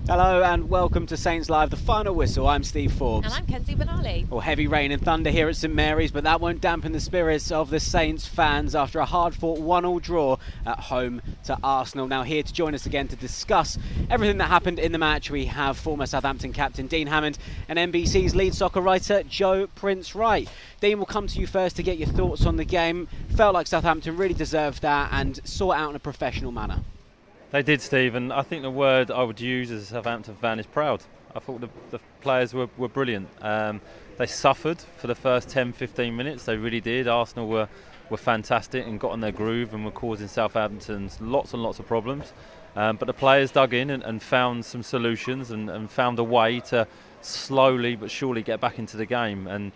Hello and welcome to Saints Live, the final whistle. I'm Steve Forbes. And I'm Kenzie Benali. Well, heavy rain and thunder here at St Mary's, but that won't dampen the spirits of the Saints fans after a hard-fought 1-1 draw at home to Arsenal. Now here to join us again to discuss everything that happened in the match, we have former Southampton captain Dean Hammond and NBC's lead soccer writer Joe Prince-Wright. Dean, will come to you first to get your thoughts on the game. Felt like Southampton really deserved that and saw it out in a professional manner. They did, Steve, and I think the word I would use as a Southampton fan is proud. I thought the players were brilliant. They suffered for the first 10-15 minutes, they really did. Arsenal were fantastic and got on their groove and were causing Southampton lots and lots of problems. But the players dug in and found some solutions and found a way to slowly but surely get back into the game. And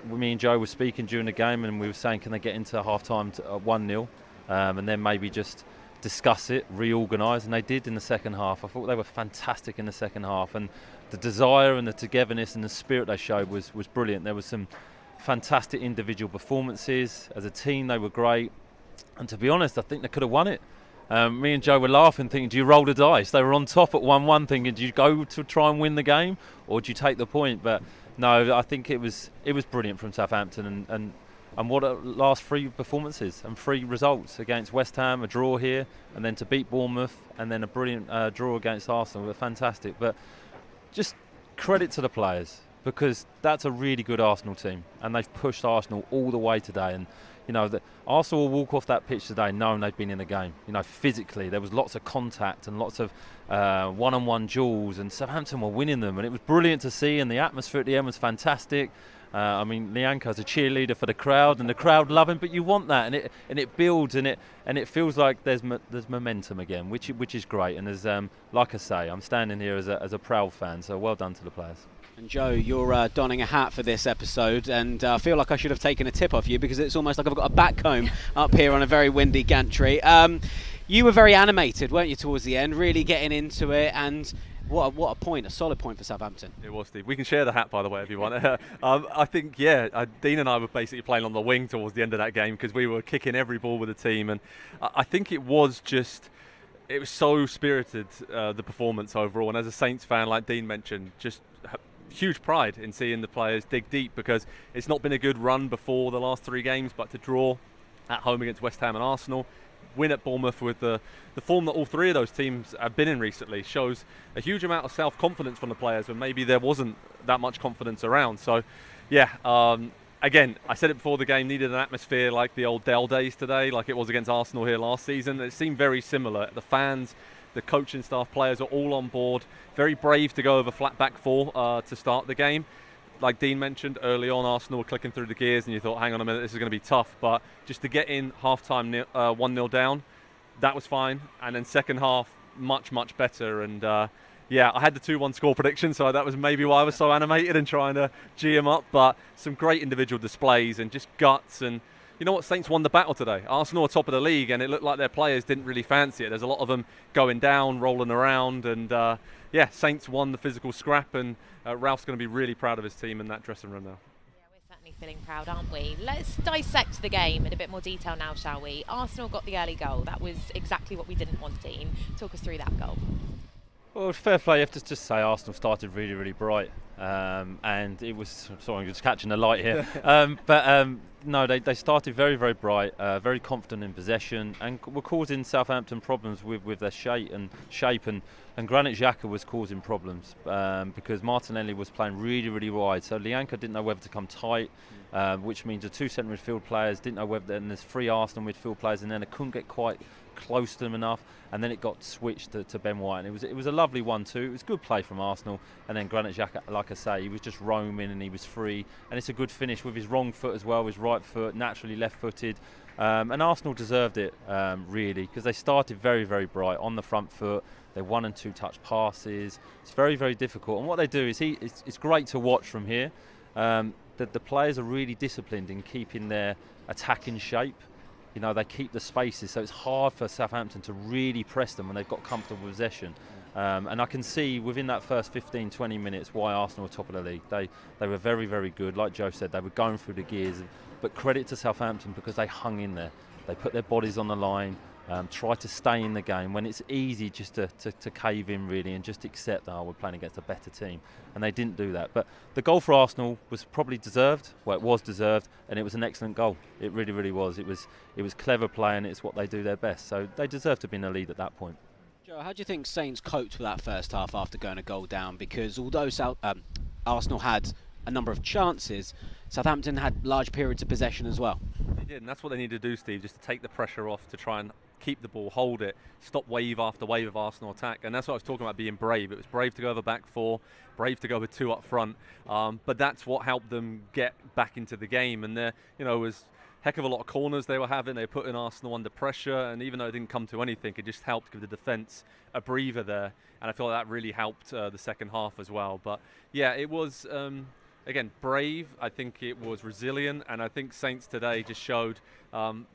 me and Joe were speaking during the game and we were saying, can they get into half-time at 1-0 and then maybe just discuss it, reorganise, and they did in the second half. I thought they were fantastic in the second half, and the desire and the togetherness and the spirit they showed was brilliant. There was some fantastic individual performances. As a team they were great, and to be honest I think they could have won it. Me and Joe were laughing thinking, do you roll the dice? They were on top at 1-1 thinking, do you go to try and win the game or do you take the point? But no, I think it was brilliant from Southampton, and what a last three performances and three results against West Ham, a draw here, and then to beat Bournemouth, and then a brilliant draw against Arsenal. Were fantastic. But just credit to the players, because that's a really good Arsenal team, and they've pushed Arsenal all the way today. And you know, Arsenal will walk off that pitch today knowing they've been in the game. You know, physically there was lots of contact and lots of one-on-one duels, and Southampton were winning them, and it was brilliant to see. And the atmosphere at the end was fantastic. I mean, Lianco's a cheerleader for the crowd, and the crowd love him. But you want that, and it builds, and it feels like there's momentum again, which is great. And as like I say, I'm standing here as a proud fan. So well done to the players. And Joe, you're donning a hat for this episode, and I feel like I should have taken a tip off you, because it's almost like I've got a backcomb up here on a very windy gantry. You were very animated, weren't you, towards the end, really getting into it, and what a point, a solid point for Southampton. It was, Steve. We can share the hat, by the way, if you want. I think, Dean and I were basically playing on the wing towards the end of that game, because we were kicking every ball with the team, and I think it was so spirited, the performance overall. And as a Saints fan, like Dean mentioned, just huge pride in seeing the players dig deep, because it's not been a good run before the last three games, but to draw at home against West Ham and Arsenal, win at Bournemouth with the form that all three of those teams have been in recently, shows a huge amount of self-confidence from the players when maybe there wasn't that much confidence around. So again, I said it before the game, needed an atmosphere like the old Dell days today, like it was against Arsenal here last season. It seemed very similar. The fans, the coaching staff, players are all on board, very brave to go over flat back four to start the game. Like Dean mentioned early on, Arsenal were clicking through the gears and you thought, hang on a minute, this is going to be tough. But just to get in half-time 1-0 down, that was fine. And then second half, much, much better. And I had the 2-1 score prediction, so that was maybe why I was so animated and trying to G him up. But some great individual displays and just guts. And you know what? Saints won the battle today. Arsenal are top of the league, and it looked like their players didn't really fancy it. There's a lot of them going down, rolling around, and Saints won the physical scrap, and Ralph's going to be really proud of his team in that dressing room now. Yeah, we're certainly feeling proud, aren't we? Let's dissect the game in a bit more detail now, shall we? Arsenal got the early goal. That was exactly what we didn't want, Dean. Talk us through that goal. Well, fair play. You have to just say Arsenal started really, really bright, and it was. Sorry, I'm just catching the light here. No, they started very, very bright, very confident in possession, and were causing Southampton problems with their shape, and Granit Xhaka was causing problems because Martinelli was playing really, really wide. So Lianco didn't know whether to come tight, which means the two centre midfield players didn't know whether. And there's three Arsenal midfield players, and then they couldn't get quite close to them enough, and then it got switched to Ben White, and it was a lovely 1-2. It was good play from Arsenal, and then Granit Xhaka, like I say, he was just roaming and he was free, and it's a good finish with his wrong foot as well, his right foot, naturally left-footed, and Arsenal deserved it really, because they started very, very bright on the front foot. They 1 and 2 touch passes. It's very, very difficult, and what they do is it's great to watch from here. That the players are really disciplined in keeping their attacking shape. You know, they keep the spaces, so it's hard for Southampton to really press them when they've got comfortable possession. And I can see within that first 15-20 minutes why Arsenal were top of the league. They were very, very good. Like Joe said, they were going through the gears. But credit to Southampton because they hung in there. They put their bodies on the line. Try to stay in the game when it's easy just to cave in really and just accept that we're playing against a better team, and they didn't do that. But the goal for Arsenal was probably deserved. Well, it was deserved, and it was an excellent goal. It really, really was. It was clever play, and it's what they do their best. So they deserved to be in the lead at that point. Joe, how do you think Saints coped with that first half after going a goal down? Because although Arsenal had a number of chances, Southampton had large periods of possession as well. They did, and that's what they need to do, Steve, just to take the pressure off, to try and keep the ball, hold it, stop wave after wave of Arsenal attack. And that's what I was talking about, being brave. It was brave to go over back four, brave to go with two up front, but that's what helped them get back into the game. And there, was heck of a lot of corners they were having. They were putting Arsenal under pressure, and even though it didn't come to anything, it just helped give the defence a breather there. And I feel like that really helped the second half as well. But yeah, it was again brave. I think it was resilient, and I think Saints today just showed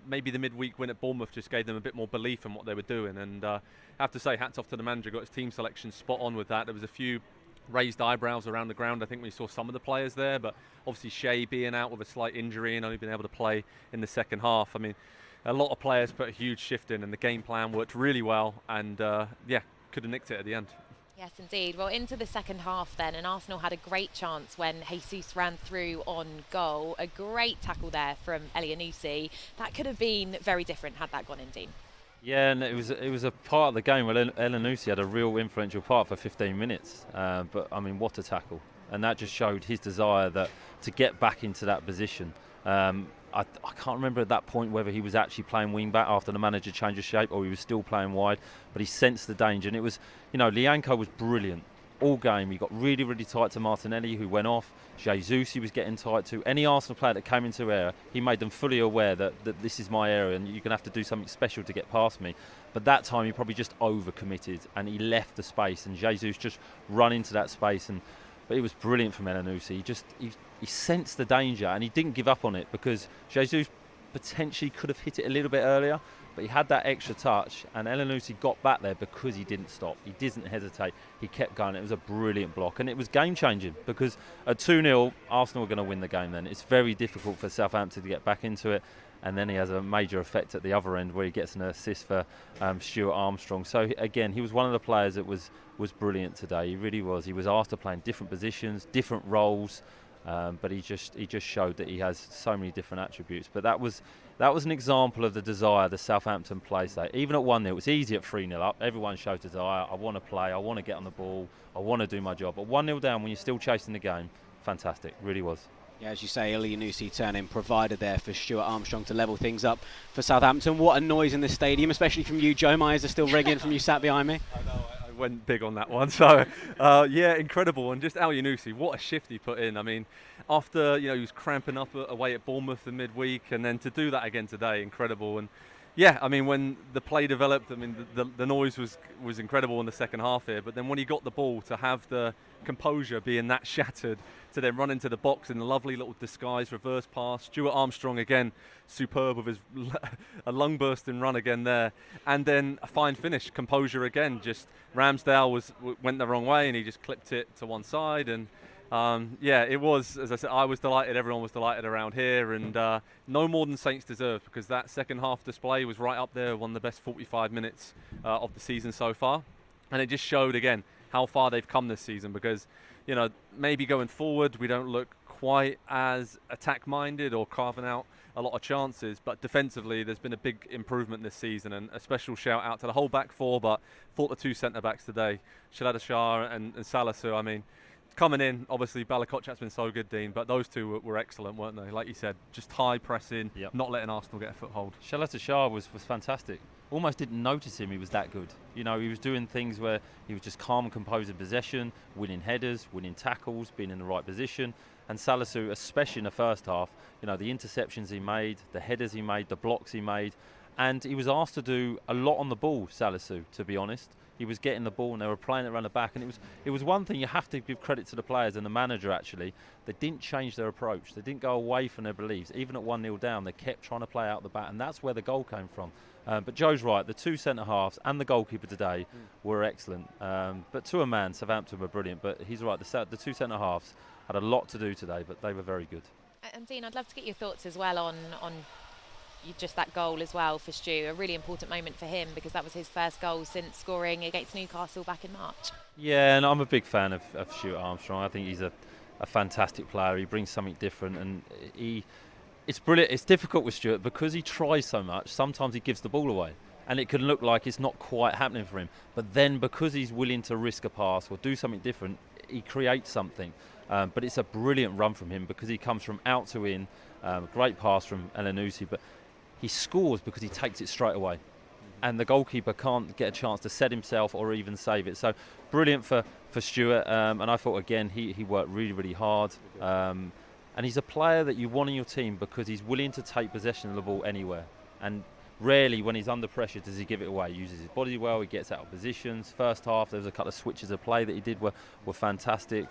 maybe the midweek win at Bournemouth just gave them a bit more belief in what they were doing. And I have to say, hats off to the manager, got his team selection spot on with that. There was a few raised eyebrows around the ground. I think we saw some of the players there, but obviously Shea being out with a slight injury and only being able to play in the second half. I mean, a lot of players put a huge shift in, and the game plan worked really well, and could have nicked it at the end. Yes, indeed. Well, into the second half then, and Arsenal had a great chance when Jesus ran through on goal. A great tackle there from Elyounoussi. That could have been very different had that gone in, Dean. Yeah, and it was a part of the game where Elyounoussi had a real influential part for 15 minutes. But I mean, what a tackle! And that just showed his desire to get back into that position. I can't remember at that point whether he was actually playing wing back after the manager changed his shape, or he was still playing wide. But he sensed the danger, and it was, Lianco was brilliant all game. He got really, really tight to Martinelli, who went off. Jesus, he was getting tight to. Any Arsenal player that came into area, he made them fully aware that this is my area and you're going to have to do something special to get past me. But that time he probably just overcommitted and he left the space, and Jesus just run into that space. But it was brilliant from Elyounoussi. He sensed the danger and he didn't give up on it, because Jesus potentially could have hit it a little bit earlier, but he had that extra touch, and Elyounoussi got back there because he didn't stop. He didn't hesitate. He kept going. It was a brilliant block, and it was game-changing, because at 2-0, Arsenal were going to win the game then. It's very difficult for Southampton to get back into it, and then he has a major effect at the other end where he gets an assist for Stuart Armstrong. So, again, he was one of the players that was brilliant today. He really was. He was asked to play in different positions, different roles, but he just showed that he has so many different attributes. But that was an example of the desire the Southampton play today. Even at 1-0, it's easy at 3-0 up. Everyone shows desire. I want to play. I want to get on the ball. I want to do my job. But 1-0 down when you're still chasing the game, fantastic. Really was. Yeah, as you say, Elyounoussi turning provider there for Stuart Armstrong to level things up for Southampton. What a noise in the stadium, especially from you, Joe. My ears are still ringing from you sat behind me. I know, I went big on that one. So, yeah, incredible. And just Elyounoussi, what a shift he put in. I mean, after, he was cramping up away at Bournemouth in midweek, and then to do that again today, incredible. And yeah, I mean, when the play developed, I mean, the noise was incredible in the second half here. But then when he got the ball, to have the composure being that shattered, to then run into the box in a lovely little disguise reverse pass. Stuart Armstrong again, superb with his a lung bursting run again there, and then a fine finish, composure again. Just Ramsdale went the wrong way and he just clipped it to one side, and yeah, it was, as I said, I was delighted, everyone was delighted around here, and no more than Saints deserved, because that second half display was right up there, one of the best 45 minutes of the season so far. And it just showed again how far they've come this season, because maybe going forward we don't look quite as attack minded or carving out a lot of chances, but defensively there's been a big improvement this season, and a special shout out to the whole back four, but thought the two centre backs today, Shaladashar and Salisu, I mean, coming in, obviously Balakotchak's been so good, Dean, but those two were excellent, weren't they? Like you said, just high pressing, not letting Arsenal get a foothold. Shaladashar was fantastic. Almost didn't notice him, he was that good. He was doing things where he was just calm and composed in possession, winning headers, winning tackles, being in the right position. And Salisu, especially in the first half, the interceptions he made, the headers he made, the blocks he made. And he was asked to do a lot on the ball, Salisu, to be honest. He was getting the ball and they were playing it around the back, and it was one thing you have to give credit to the players and the manager actually. They didn't change their approach. They didn't go away from their beliefs. Even at 1-0 down, they kept trying to play out the back, and that's where the goal came from. But Joe's right, the two centre-halves and the goalkeeper today were excellent. But to a man, Southampton were brilliant, but he's right, the two centre-halves had a lot to do today, but they were very good. And Dean, I'd love to get your thoughts as well on just that goal as well for Stu, a really important moment for him because that was his first goal since scoring against Newcastle back in March. Yeah, and I'm a big fan of Stuart Armstrong. I think he's a fantastic player. He brings something different, and it's brilliant. It's difficult with Stuart because he tries so much. Sometimes he gives the ball away, and it can look like it's not quite happening for him. But then because he's willing to risk a pass or do something different, he creates something. But it's a brilliant run from him because he comes from out to in. Great pass from Elanusi, but he scores because he takes it straight away. And the goalkeeper can't get a chance to set himself or even save it. So brilliant for Stuart. And I thought, again, he worked really, really hard. And he's a player that you want in your team because he's willing to take possession of the ball anywhere. And rarely, when he's under pressure, does he give it away. He uses his body well, he gets out of positions. First half, there was a couple of switches of play that he did were fantastic.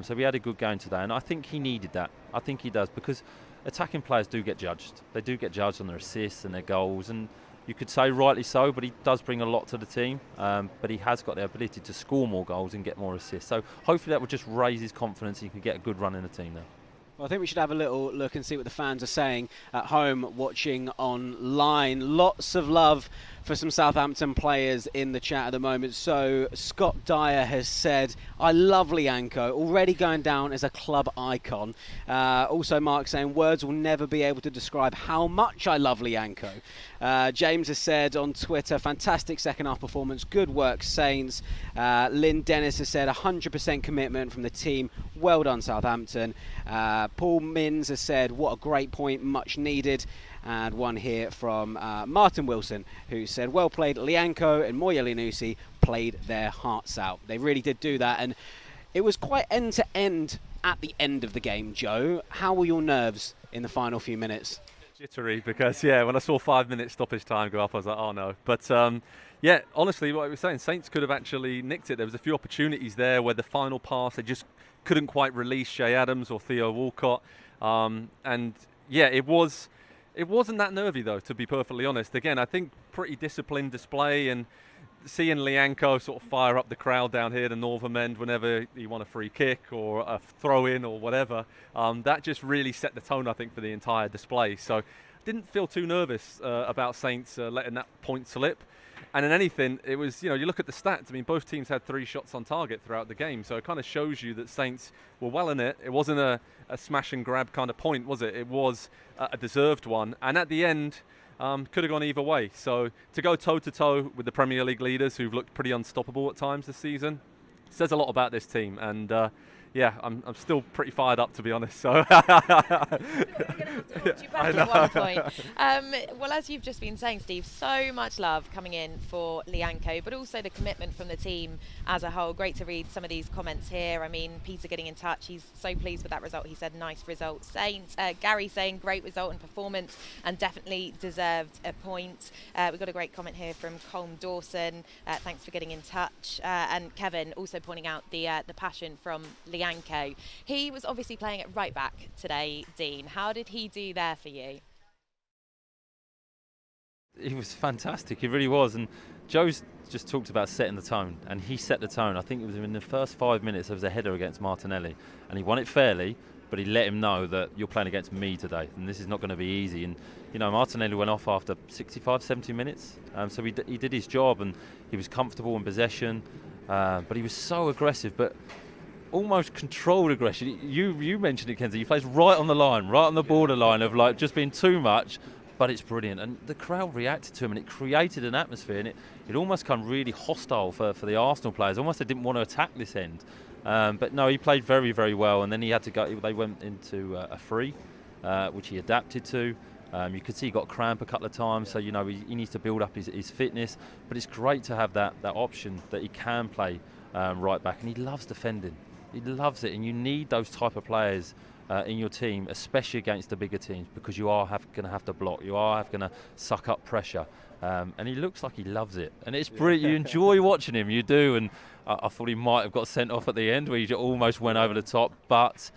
So we had a good game today. And I think he needed that. I think he does, because attacking players do get judged. They do get judged on their assists and their goals. And you could say rightly so, but he does bring a lot to the team. But he has got the ability to score more goals and get more assists. So hopefully that will just raise his confidence and he can get a good run in the team now. Well, I think we should have a little look and see what the fans are saying at home, watching online. Lots of love for some Southampton players in the chat at the moment. So Scott Dyer has said, I love Lianco, already going down as a club icon. Also Mark saying, words will never be able to describe how much I love Lianco. James has said on Twitter, fantastic second half performance, good work Saints. Lynn Dennis has said 100% commitment from the team, well done Southampton. Paul Mins has said, what a great point, much needed. And one here from Martin Wilson, who said, well played, Lianco and Moya Linusi played their hearts out. They really did do that, and it was quite end-to-end at the end of the game, Joe. How were your nerves in the final few minutes? Jittery, because, when I saw 5 minutes stoppage time go up, I was like, oh no. But, honestly, what I was saying, Saints could have actually nicked it. There was a few opportunities there where the final pass, they just couldn't quite release Shea Adams or Theo Walcott. It wasn't that nervy, though, to be perfectly honest. Again, I think pretty disciplined display, and seeing Lianco sort of fire up the crowd down here, the northern end, whenever he won a free kick or a throw-in or whatever, that just really set the tone, I think, for the entire display. So didn't feel too nervous about Saints letting that point slip. And in anything, it was, you look at the stats. I mean, both teams had 3 shots on target throughout the game. So it kind of shows you that Saints were well in it. It wasn't a smash and grab kind of point, was it? It was a deserved one. And at the end, could have gone either way. So to go toe-to-toe with the Premier League leaders who've looked pretty unstoppable at times this season says a lot about this team. And I'm still pretty fired up, to be honest. So at one point. Well, as you've just been saying, Steve, so much love coming in for Lianco, but also the commitment from the team as a whole. Great to read some of these comments here. I mean, Peter getting in touch. He's so pleased with that result. He said, nice result. Saints. Gary saying, great result and performance and definitely deserved a point. We've got a great comment here from Colm Dawson. Thanks for getting in touch. And Kevin also pointing out the passion from Lianco. He was obviously playing at right back today, Dean. How did he do there for you? He was fantastic, he really was. And Joe's just talked about setting the tone, and he set the tone. I think it was in the first 5 minutes there was a header against Martinelli, and he won it fairly, but he let him know that you're playing against me today, and this is not going to be easy. And Martinelli went off after 65, 70 minutes, so he did his job, and he was comfortable in possession, but he was so aggressive, but almost controlled aggression. You mentioned it, Kenzie. He plays right on the line, right on the borderline of like just being too much, but it's brilliant. And the crowd reacted to him, and it created an atmosphere, and it almost became really hostile for the Arsenal players. Almost they didn't want to attack this end. But no, he played very, very well, and then he had to go. They went into a free, which he adapted to. You could see he got cramp a couple of times, so he needs to build up his fitness. But it's great to have that option that he can play right back, and he loves defending. He loves it, and you need those type of players in your team, especially against the bigger teams, because you are going to have to block, you are going to suck up pressure. and he looks like he loves it, and it's brilliant. You enjoy watching him, you do, and I thought he might have got sent off at the end where he almost went over the top, but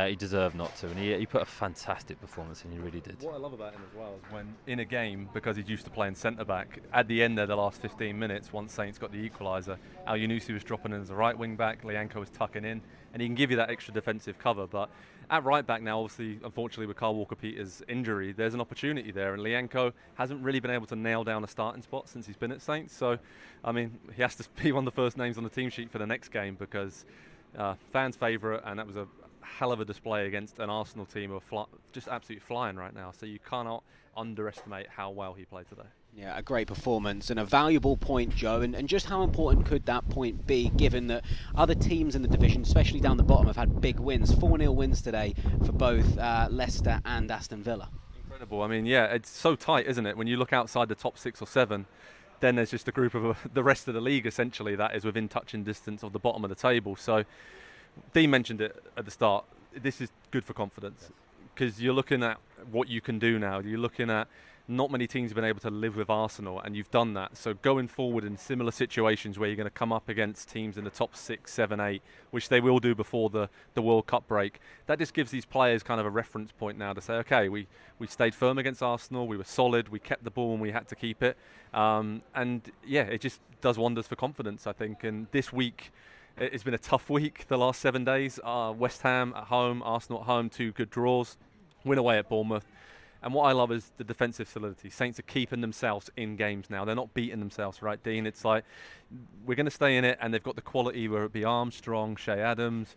he deserved not to, and he put a fantastic performance in, he really did. What I love about him as well is when in a game, because he's used to playing centre-back, at the end there, the last 15 minutes, once Saints got the equaliser, Al-Yunusi was dropping in as a right wing-back, Lianco was tucking in, and he can give you that extra defensive cover, but at right back now, obviously, unfortunately, with Carl Walker-Peters' injury, there's an opportunity there, and Lianco hasn't really been able to nail down a starting spot since he's been at Saints. So, I mean, he has to be one of the first names on the team sheet for the next game because fans' favourite, and that was a hell of a display against an Arsenal team who are just absolutely flying right now. So you cannot underestimate how well he played today. Yeah, a great performance and a valuable point, Joe. And just how important could that point be, given that other teams in the division, especially down the bottom, have had big wins, 4-0 wins today for both Leicester and Aston Villa? Incredible. I mean, yeah, it's so tight, isn't it? When you look outside the top 6 or 7, then there's just a group of the rest of the league, essentially, that is within touching distance of the bottom of the table. So Dean mentioned it at the start. This is good for confidence because you're looking at what you can do now. You're looking at not many teams have been able to live with Arsenal, and you've done that. So going forward in similar situations where you're going to come up against teams in the top 6, 7, 8, which they will do before the World Cup break, that just gives these players kind of a reference point now to say, okay, we stayed firm against Arsenal, we were solid, we kept the ball and we had to keep it. And yeah, it just does wonders for confidence, I think. And this week, it's been a tough week, the last 7 days. West Ham at home, Arsenal at home, 2 good draws, win away at Bournemouth. And what I love is the defensive solidity. Saints are keeping themselves in games now. They're not beating themselves, right, Dean? It's like, we're going to stay in it, and they've got the quality, whether it be Armstrong, Shea Adams,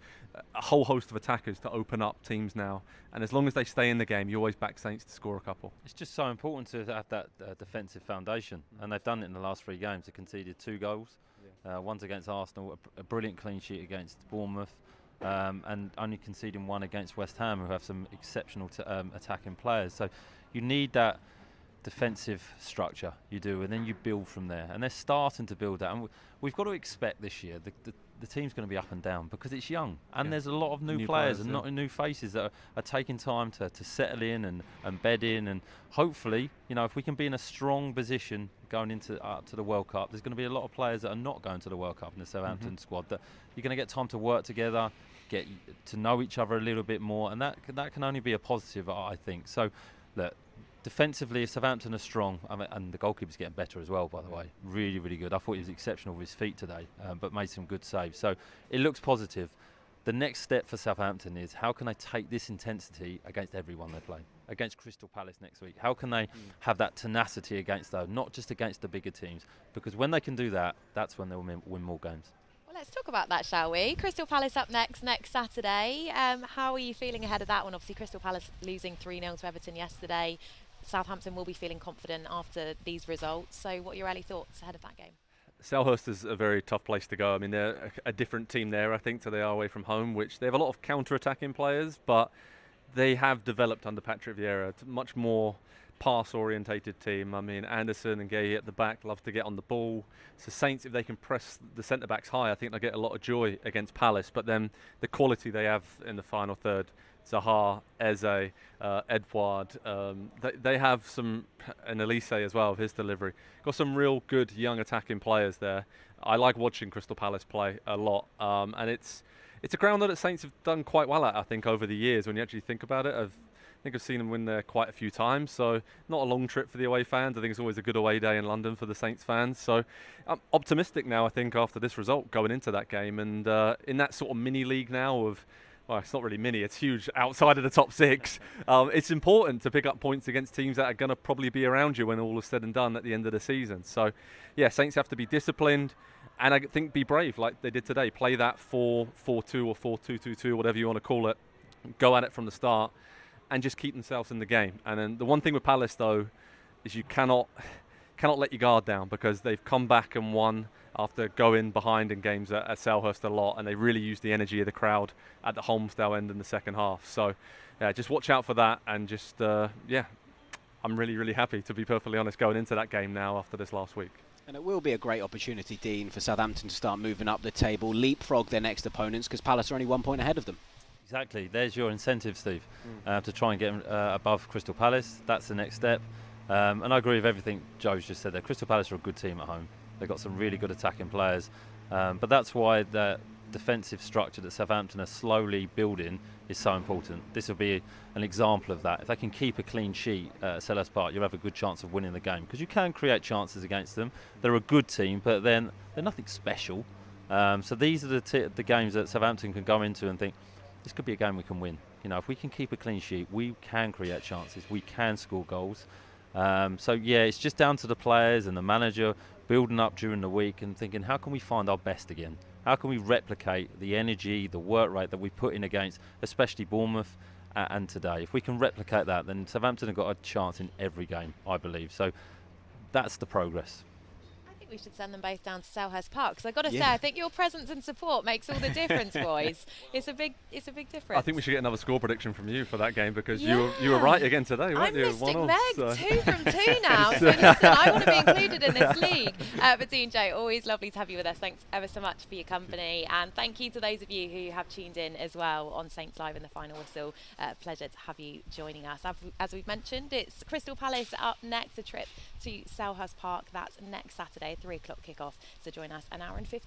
a whole host of attackers to open up teams now. And as long as they stay in the game, you always back Saints to score a couple. It's just so important to have that defensive foundation, and they've done it in the last 3 games. They conceded 2 goals. One's against Arsenal, a brilliant clean sheet against Bournemouth, and only conceding 1 against West Ham, who have some exceptional attacking players. So you need that defensive structure, you do, and then you build from there. And they're starting to build that. And we've got to expect this year the team's going to be up and down because it's young, and there's a lot of new players and not new faces that are taking time to settle in and bed in. And hopefully, you know, if we can be in a strong position going into to the World Cup, there's going to be a lot of players that are not going to the World Cup in the Southampton squad that you're going to get time to work together, get to know each other a little bit more, and that can only be a positive, I think. So, look, defensively, Southampton are strong, and the goalkeeper's getting better as well, by the way. Really, really good. I thought he was exceptional with his feet today, but made some good saves. So it looks positive. The next step for Southampton is how can they take this intensity against everyone they play? Against Crystal Palace next week. How can they have that tenacity against those, not just against the bigger teams? Because when they can do that, that's when they'll win more games. Well, let's talk about that, shall we? Crystal Palace up next Saturday. How are you feeling ahead of that one? Obviously, Crystal Palace losing 3-0 to Everton yesterday. Southampton will be feeling confident after these results. So what are your early thoughts ahead of that game? Selhurst is a very tough place to go. I mean, they're a different team there, I think, to they are away from home, which they have a lot of counter-attacking players, but they have developed under Patrick Vieira. It's a much more pass-orientated team. I mean, Anderson and Gay at the back love to get on the ball. So Saints, if they can press the centre-backs high, I think they'll get a lot of joy against Palace. But then the quality they have in the final third, Zaha, Eze, Edouard, they have some, and Elise as well, his delivery. Got some real good young attacking players there. I like watching Crystal Palace play a lot, and it's a ground that Saints have done quite well at, I think, over the years. When you actually think about it, I think I've seen them win there quite a few times, so not a long trip for the away fans. I think it's always a good away day in London for the Saints fans. So I'm optimistic now, I think, after this result going into that game, and in that sort of mini league now of, well, it's not really mini, it's huge outside of the top 6. It's important to pick up points against teams that are going to probably be around you when all is said and done at the end of the season. So, yeah, Saints have to be disciplined and I think be brave like they did today. Play that 4-4-2 or 4-2-2-2, whatever you want to call it. Go at it from the start and just keep themselves in the game. And then the one thing with Palace, though, is you cannot let your guard down because they've come back and won after going behind in games at Selhurst a lot, and they really used the energy of the crowd at the Holmesdale end in the second half. So, yeah, just watch out for that, and just, I'm really, really happy, to be perfectly honest, going into that game now after this last week. And it will be a great opportunity, Dean, for Southampton to start moving up the table, leapfrog their next opponents, because Palace are only 1 point ahead of them. Exactly. There's your incentive, Steve, to try and get above Crystal Palace. That's the next step. And I agree with everything Joe's just said there. Crystal Palace are a good team at home. They've got some really good attacking players. But that's why the defensive structure that Southampton are slowly building is so important. This will be an example of that. If they can keep a clean sheet at Selhurst Park, you'll have a good chance of winning the game, because you can create chances against them. They're a good team, but then they're nothing special. So these are the games that Southampton can go into and think, this could be a game we can win. You know, if we can keep a clean sheet, we can create chances, we can score goals. So yeah, it's just down to the players and the manager building up during the week and thinking, how can we find our best again? How can we replicate the energy, the work rate that we put in against, especially Bournemouth and today? If we can replicate that, then Southampton have got a chance in every game, I believe. So that's the progress. We should send them both down to Selhurst Park, because I've got to say, I think your presence and support makes all the difference, boys. It's a big difference. I think we should get another score prediction from you for that game, because you were right again today, weren't you? Mystic Meg, 2 from 2 now. So listen, I want to be included in this league. But Dean, Joe, always lovely to have you with us. Thanks ever so much for your company, and thank you to those of you who have tuned in as well on Saints Live in the Final Whistle. Pleasure to have you joining us. As we've mentioned, it's Crystal Palace up next, a trip to Selhurst Park. That's next Saturday, 3 o'clock kickoff. So join us an hour and 50.